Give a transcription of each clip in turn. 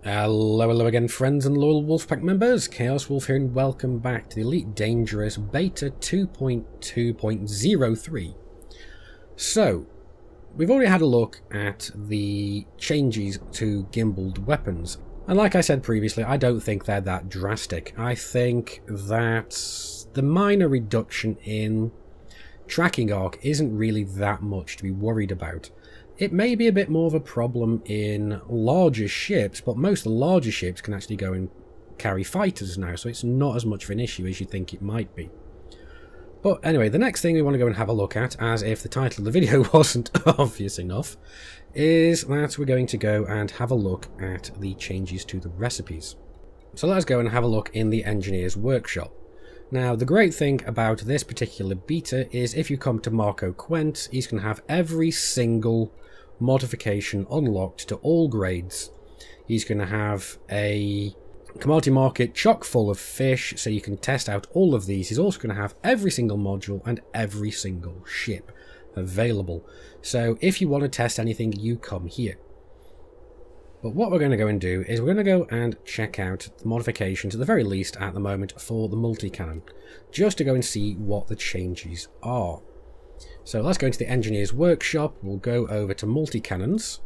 Hello again, friends and loyal Wolfpack members. Chaos Wolf here, and welcome back to the Elite Dangerous Beta 2.2.03. So, we've already had a look at the changes to gimbaled weapons, and like I said previously, I don't think they're that drastic. I think that the minor reduction in tracking arc isn't really that much to be worried about. It may be a bit more of a problem in larger ships, but most of the larger ships can actually go and carry fighters now, so it's not as much of an issue as you think it might be. But anyway, the next thing we want to go and have a look at, as if the title of the video wasn't obvious enough, is that we're going to go and have a look at the changes to the recipes. So let's go and have a look in the Engineer's Workshop. Now, the great thing about this particular beta is if you come to Marco Quent, he's going to have every single modification unlocked to all grades. He's going to have a commodity market chock full of fish, so you can test out all of these. He's also going to have every single module and every single ship available. So if you want to test anything, you come here. But what we're going to go and do is we're going to go and check out the modifications, at the very least at the moment, for the multi-cannon, just to go and see what the changes are. So let's go into the Engineer's Workshop, we'll go over to Multicannons,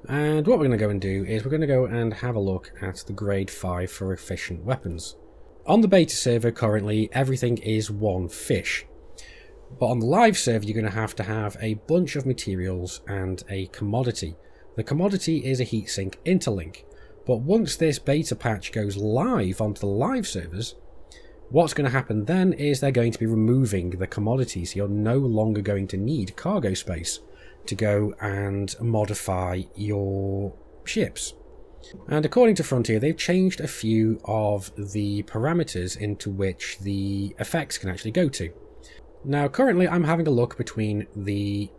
and what we're going to go and do is we're going to go and have a look at the grade 5 for efficient weapons. On the beta server currently, everything is one fish, but on the live server you're going to have a bunch of materials and a commodity. The commodity is a heatsink interlink, but once this beta patch goes live onto the live servers, what's going to happen then is they're going to be removing the commodities. So you're no longer going to need cargo space to go and modify your ships. And according to Frontier, they've changed a few of the parameters into which the effects can actually go to. Now, currently I'm having a look between the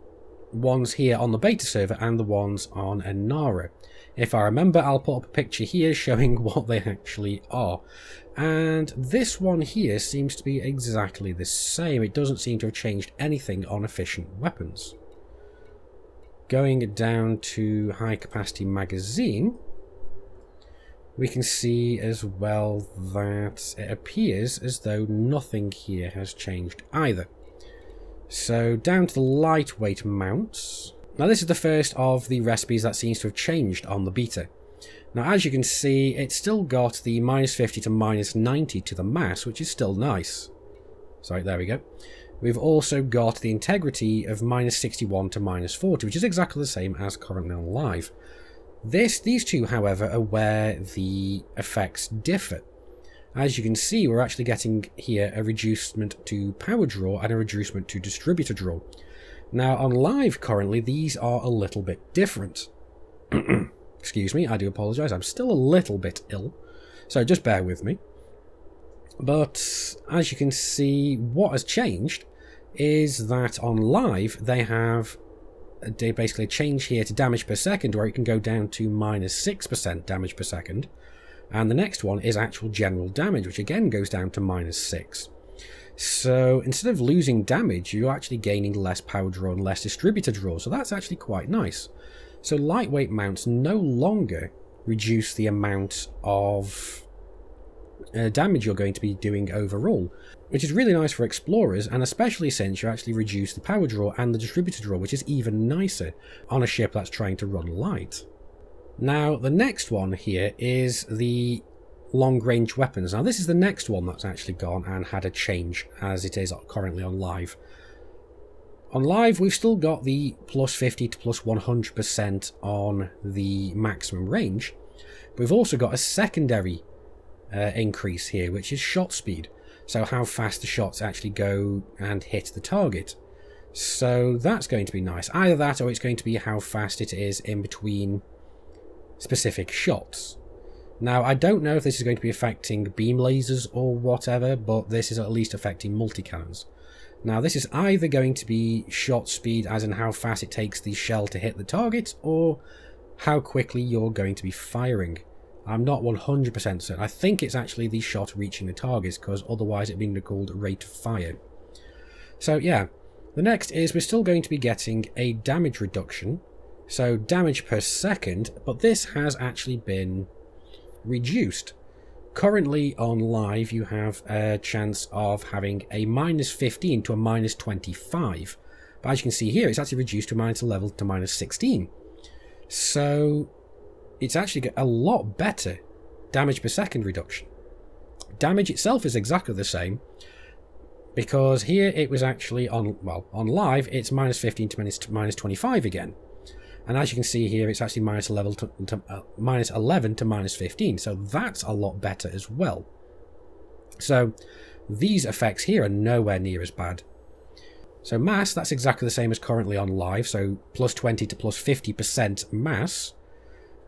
ones here on the beta server and the ones on Enara. If I remember, I'll put up a picture here showing what they actually are. And this one here seems to be exactly the same. It doesn't seem to have changed anything on efficient weapons. Going down to high capacity magazine, we can see as well that it appears as though nothing here has changed either. So down to the lightweight mounts. Now this is the first of the recipes that seems to have changed on the beta. Now as you can see, it's still got the -50 to -90 to the mass, which is still nice. Sorry, there we go. We've also got the integrity of -61 to -40, which is exactly the same as currently on live. These two, however, are where the effects differ. As you can see, we're actually getting here a reducement to power draw and a reducement to distributor draw. Now on live currently, these are a little bit different. Excuse me, I do apologise, I'm still a little bit ill, so just bear with me. But as you can see, what has changed is that on live they have basically a change here to damage per second, where it can go down to -6% damage per second, and the next one is actual general damage, which again goes down to -6. So instead of losing damage, you're actually gaining less power draw and less distributor draw, so that's actually quite nice. So lightweight mounts no longer reduce the amount of damage you're going to be doing overall, which is really nice for explorers, and especially since you actually reduce the power draw and the distributor draw, which is even nicer on a ship that's trying to run light. Now the next one here is the long-range weapons. Now this is the next one that's actually gone and had a change, as it is currently on live. On live, we've still got the +50 to +100% on the maximum range. But we've also got a secondary increase here, which is shot speed. So how fast the shots actually go and hit the target. So that's going to be nice. Either that, or it's going to be how fast it is in between specific shots. Now, I don't know if this is going to be affecting beam lasers or whatever, but this is at least affecting multi-cannons. Now, this is either going to be shot speed, as in how fast it takes the shell to hit the target, or how quickly you're going to be firing. I'm not 100% certain. I think it's actually the shot reaching the targets, because otherwise it'd be called rate of fire. So yeah, the next is we're still going to be getting a damage reduction, so damage per second, but this has actually been reduced. Currently on live, you have a chance of having a -15 to a -25. But as you can see here, it's actually reduced to -11 to -16. So it's actually got a lot better damage per second reduction. Damage itself is exactly the same, because here it was actually on live, it's -15 to -25 again. And as you can see here, it's actually -11 to -15. So that's a lot better as well. So these effects here are nowhere near as bad. So mass, that's exactly the same as currently on live. So +20 to +50% mass.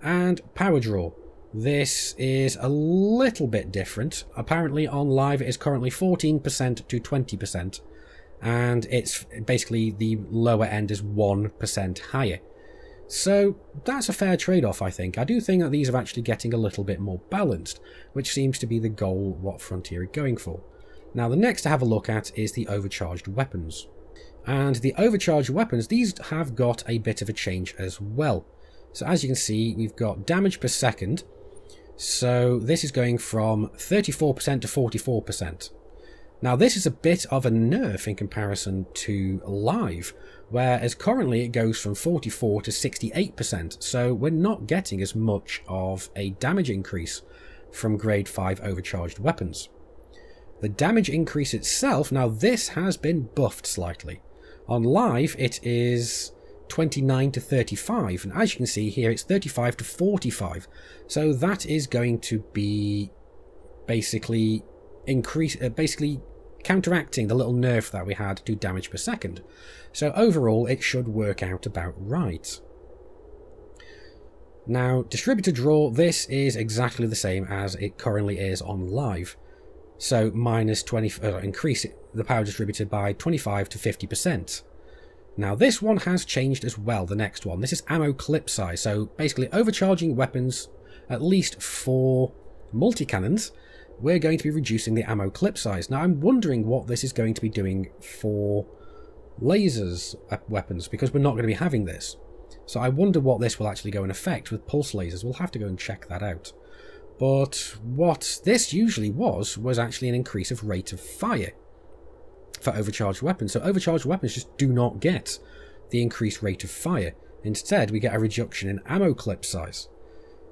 And power draw. This is a little bit different. Apparently on live it is currently 14% to 20%. And it's basically the lower end is 1% higher. So that's a fair trade-off, I think. I do think that these are actually getting a little bit more balanced, which seems to be the goal what Frontier are going for. Now the next to have a look at is the overcharged weapons. And the overcharged weapons, these have got a bit of a change as well. So as you can see, we've got damage per second. So this is going from 34% to 44%. Now this is a bit of a nerf in comparison to live, whereas currently it goes from 44 to 68%, so we're not getting as much of a damage increase from grade 5 overcharged weapons. The damage increase itself, now this has been buffed slightly. On live it is 29 to 35, and as you can see here it's 35 to 45, so that is going to be basically counteracting the little nerf that we had to damage per second. So overall it should work out about right. Now distributor draw, this is exactly the same as it currently is on live. So increase the power distributed by 25 to 50%. Now this one has changed as well, the next one. This is ammo clip size, so basically overcharging weapons, at least for multi-cannons, we're going to be reducing the ammo clip size. Now I'm wondering what this is going to be doing for lasers weapons, because we're not going to be having this. So I wonder what this will actually go in effect with pulse lasers. We'll have to go and check that out. But what this usually was actually an increase of rate of fire for overcharged weapons. So overcharged weapons just do not get the increased rate of fire. Instead, we get a reduction in ammo clip size.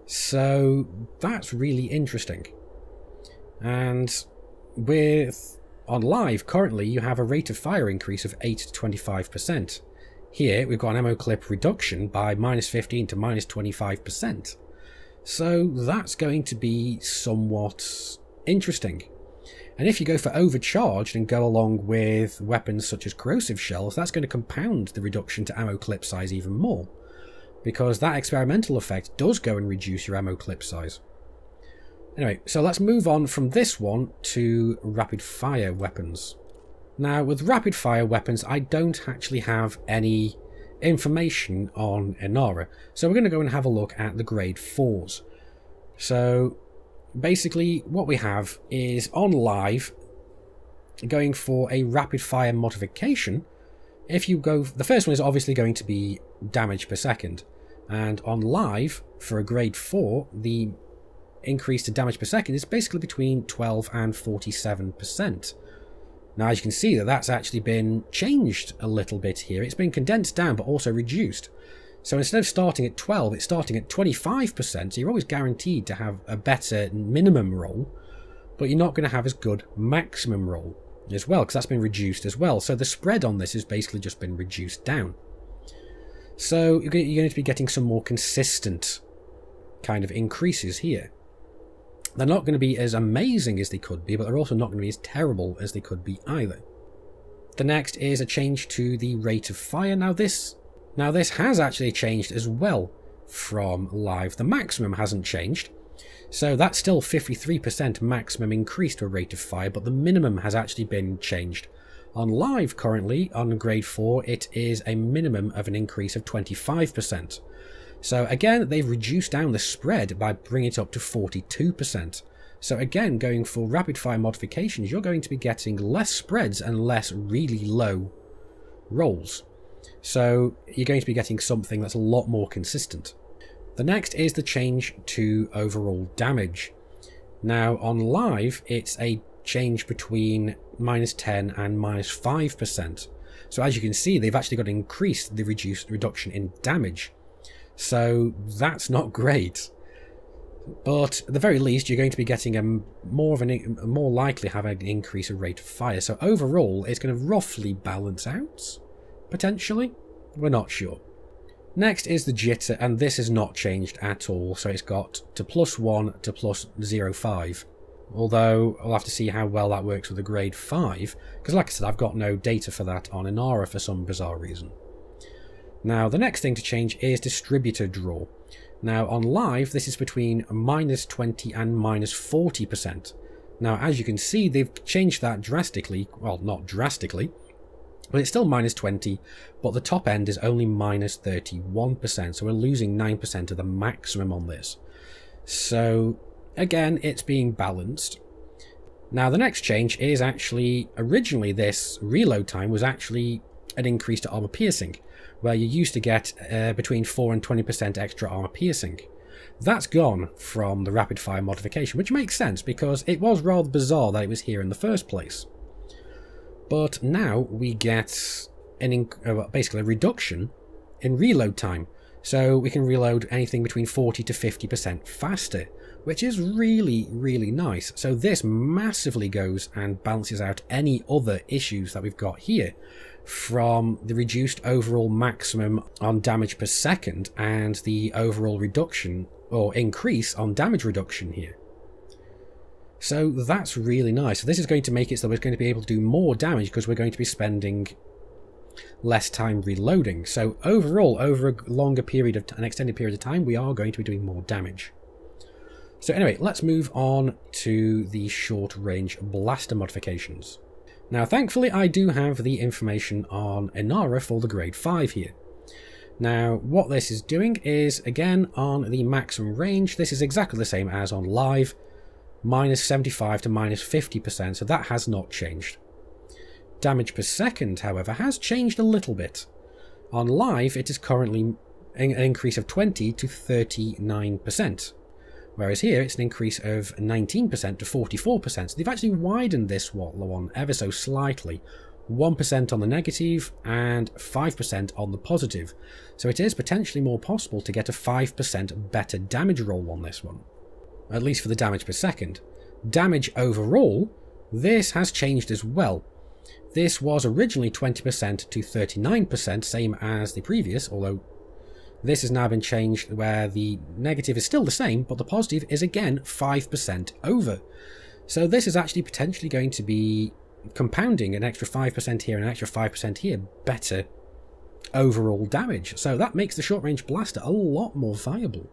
So that's really interesting. And on live, currently, you have a rate of fire increase of 8 to 25%. Here, we've got an ammo clip reduction by -15 to -25%. So that's going to be somewhat interesting. And if you go for overcharged and go along with weapons such as corrosive shells, that's going to compound the reduction to ammo clip size even more, because that experimental effect does go and reduce your ammo clip size. Anyway, so let's move on from this one to rapid fire weapons. Now, with rapid fire weapons, I don't actually have any information on Inara, so we're going to go and have a look at the grade 4s. So basically what we have is on live going for a rapid fire modification. If you go, the first one is obviously going to be damage per second, and on live for a grade 4 the increase to damage per second is basically between 12 and 47%. Now as you can see that's actually been changed a little bit here. It's been condensed down but also reduced. So instead of starting at 12, it's starting at 25%, so you're always guaranteed to have a better minimum roll, but you're not going to have as good maximum roll as well, because that's been reduced as well. So the spread on this has basically just been reduced down. So you're going to be getting some more consistent kind of increases here. They're not going to be as amazing as they could be, but they're also not going to be as terrible as they could be either. The next is a change to the rate of fire. Now this has actually changed as well from live. The maximum hasn't changed, so that's still 53% maximum increase to a rate of fire, but the minimum has actually been changed. On live currently, on grade 4, it is a minimum of an increase of 25%. So again, they've reduced down the spread by bringing it up to 42%. So again, going for rapid fire modifications, you're going to be getting less spreads and less really low rolls. So you're going to be getting something that's a lot more consistent. The next is the change to overall damage. Now on live, it's a change between -10 and -5%. So as you can see, they've actually got to increase the reduction in damage. So that's not great. But at the very least, you're going to be getting more likely have an increase in rate of fire. So overall, it's going to roughly balance out, potentially. We're not sure. Next is the jitter, and this has not changed at all. So it's got to +1 to +0.5. Although I'll have to see how well that works with a grade 5, because like I said, I've got no data for that on Inara for some bizarre reason. Now, the next thing to change is distributor draw. Now, on live, this is between -20 and -40%. Now, as you can see, they've changed that drastically. Well, not drastically, but it's still -20, but the top end is only -31%, so we're losing 9% of the maximum on this. So, again, it's being balanced. Now, the next change is actually, originally this reload time was actually an increase to armor piercing, where you used to get between 4 and 20% extra armor piercing. That's gone from the rapid fire modification, which makes sense because it was rather bizarre that it was here in the first place. But now we get basically a reduction in reload time, so we can reload anything between 40 to 50% faster, which is really, really nice. So this massively goes and balances out any other issues that we've got here, from the reduced overall maximum on damage per second and the overall reduction or increase on damage reduction here. So that's really nice. So this is going to make it so we're going to be able to do more damage because we're going to be spending less time reloading. So overall, over a longer period of an extended period of time, we are going to be doing more damage. So anyway, let's move on to the short range blaster modifications. Now, thankfully, I do have the information on Inara for the grade 5 here. Now, what this is doing is, again, on the maximum range, this is exactly the same as on live, -75 to -50%, so that has not changed. Damage per second, however, has changed a little bit. On live, it is currently an increase of 20 to 39%. Whereas here, it's an increase of 19% to 44%. So they've actually widened this one ever so slightly. 1% on the negative and 5% on the positive. So it is potentially more possible to get a 5% better damage roll on this one. At least for the damage per second. Damage overall, this has changed as well. This was originally 20% to 39%, same as the previous, although this has now been changed where the negative is still the same, but the positive is again 5% over. So this is actually potentially going to be compounding an extra 5% here and an extra 5% here, better overall damage. So that makes the short range blaster a lot more viable.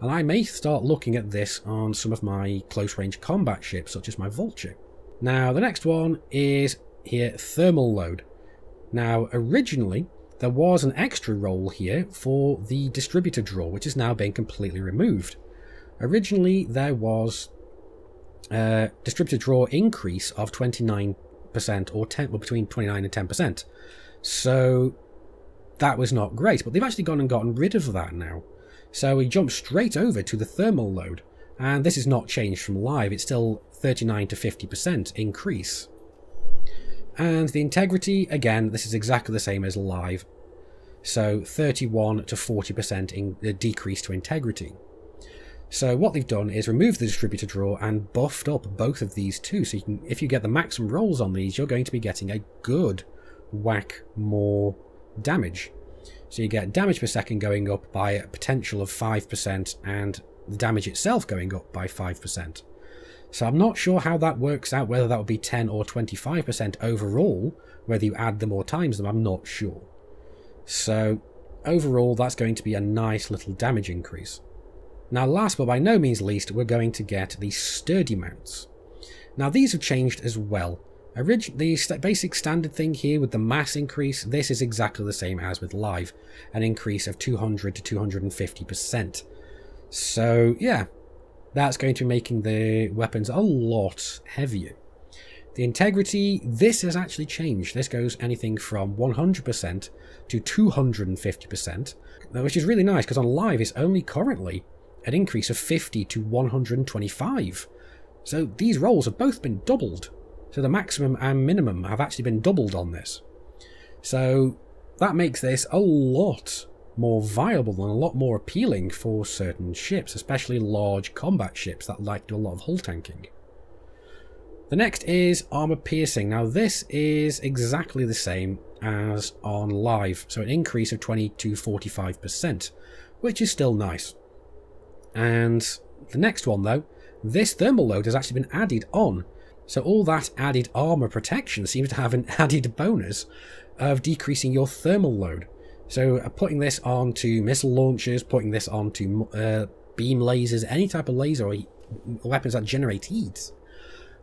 And I may start looking at this on some of my close range combat ships, such as my Vulture. Now the next one is here, thermal load. Now originally, there was an extra roll here for the distributor draw, which has now been completely removed. Originally, there was a distributor draw increase of 29% or between 29 and 10%. So that was not great, but they've actually gone and gotten rid of that now. So we jump straight over to the thermal load, and this is not changed from live. It's still 39 to 50% increase. And the integrity, again, this is exactly the same as live. So 31 to 40% decrease to integrity. So what they've done is remove the distributor draw and buffed up both of these two. So you can, if you get the maximum rolls on these, you're going to be getting a good whack more damage. So you get damage per second going up by a potential of 5% and the damage itself going up by 5%. So I'm not sure how that works out, whether that would be 10 or 25% overall, whether you add them or times them, I'm not sure. So overall, that's going to be a nice little damage increase. Now last but by no means least, we're going to get the sturdy mounts. Now these have changed as well. The basic standard thing here with the mass increase, this is exactly the same as with live, an increase of 200 to 250%. So yeah, that's going to be making the weapons a lot heavier. The integrity, this has actually changed. This goes anything from 100% to 250%, which is really nice because on live it's only currently an increase of 50 to 125. So these rolls have both been doubled. So the maximum and minimum have actually been doubled on this. So that makes this a lot more viable and a lot more appealing for certain ships, especially large combat ships that like to do a lot of hull tanking. The next is armor piercing. Now this is exactly the same as on live, so an increase of 20 to 45%, which is still nice. And the next one though, this thermal load has actually been added on. So all that added armor protection seems to have an added bonus of decreasing your thermal load. So putting this onto missile launchers, putting this onto beam lasers, any type of laser or weapons that generate heat,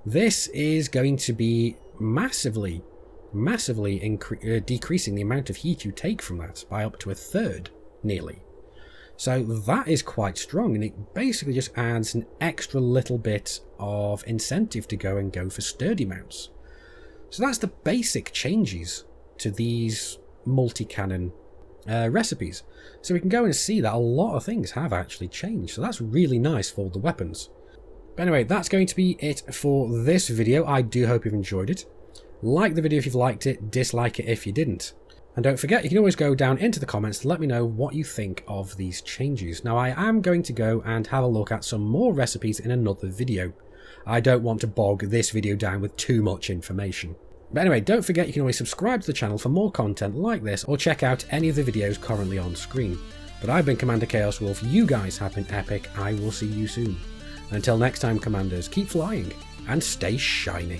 this is going to be massively decreasing the amount of heat you take from that by up to a third, nearly. So that is quite strong, and it basically just adds an extra little bit of incentive to go for sturdy mounts. So that's the basic changes to these multi-cannon recipes. So we can go and see that a lot of things have actually changed. So that's really nice for the weapons. But anyway, that's going to be it for this video. I do hope you've enjoyed it. Like the video if you've liked it, dislike it if you didn't. And don't forget, you can always go down into the comments to let me know what you think of these changes. Now, I am going to go and have a look at some more recipes in another video. I don't want to bog this video down with too much information. But anyway, don't forget you can always subscribe to the channel for more content like this, or check out any of the videos currently on screen. But I've been Commander Chaos Wolf, you guys have been epic, I will see you soon. And until next time, Commanders, keep flying and stay shiny.